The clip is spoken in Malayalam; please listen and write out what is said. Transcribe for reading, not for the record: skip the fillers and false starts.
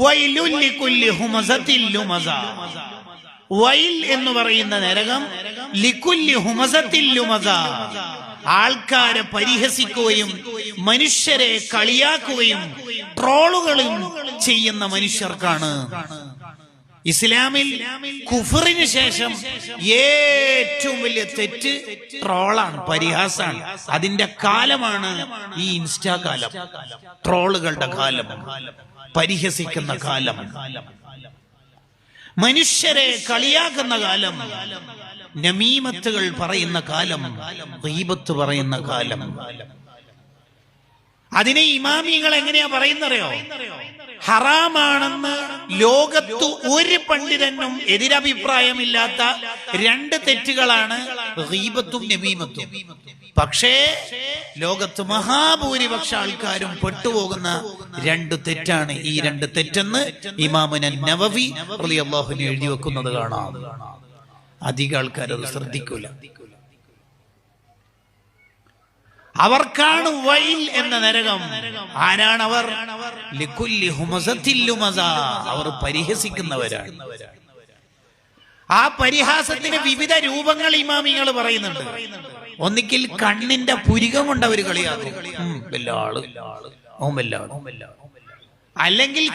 വൈലുൽ ലികുല്ലി ഹുമസത്തിൽ ലുമസ. വൈൽ എന്ന് പറയുന്ന നരകം ലികുല്ലി ഹുമസത്തിൽ ലുമസ, ആൾക്കാരെ പരിഹസിക്കുകയും മനുഷ്യരെ കളിയാക്കുകയും ട്രോളുകളും ചെയ്യുന്ന മനുഷ്യർക്കാണ്. ഇസ്ലാമിൽ കുഫറിന് ശേഷം ഏറ്റവും വലിയ തെറ്റ് ട്രോളാണ്, പരിഹാസാണ്. അതിന്റെ കാലമാണ് ഈ ഇൻസ്റ്റാ കാലം, ട്രോളുകളുടെ കാലം, പരിഹസിക്കുന്ന കാലം, മനുഷ്യരെ കളിയാക്കുന്ന കാലം, നമീമത്തുകൾ പറയുന്ന കാലം, ഗീബത്ത് പറയുന്ന കാലം. അതിനെ ഇമാമികൾ എങ്ങനെയാ പറയുന്നറിയോ? ഹറാമാണെന്ന് ലോകത്ത് ഒരു പണ്ഡിതനും എതിരഭിപ്രായമില്ലാത്ത രണ്ട് തെറ്റുകളാണ് ഗീബത്തും നമീമത്തും. പക്ഷേ ലോകത്ത് മഹാഭൂരിപക്ഷ ആൾക്കാരും പെട്ടുപോകുന്ന രണ്ട് തെറ്റാണ് ഈ രണ്ട് തെറ്റെന്ന് ഇമാമുന നവവി റളിയല്ലാഹു അൻഹു എഴുതി വെക്കുന്നത് കാണാം. അധിക ആൾക്കാർ അത് ശ്രദ്ധിക്കൂല. അവർക്കാണ് വൈൽ എന്ന നരകം. ആരാണ് അവർ? ലികുല്ലി ഹുമസത്തിൽ ലുമസ, അവർ പരിഹസിക്കുന്നവരാണ്. ആ പരിഹാസത്തിന് വിവിധ രൂപങ്ങൾ ഇമാമിങ്ങൾ പറയുന്നുണ്ട്. ഒന്നിക്കിൽ കണ്ണിന്റെ പുരികം കൊണ്ട് അവർ കളിയാക്കും, അല്ലെങ്കിൽ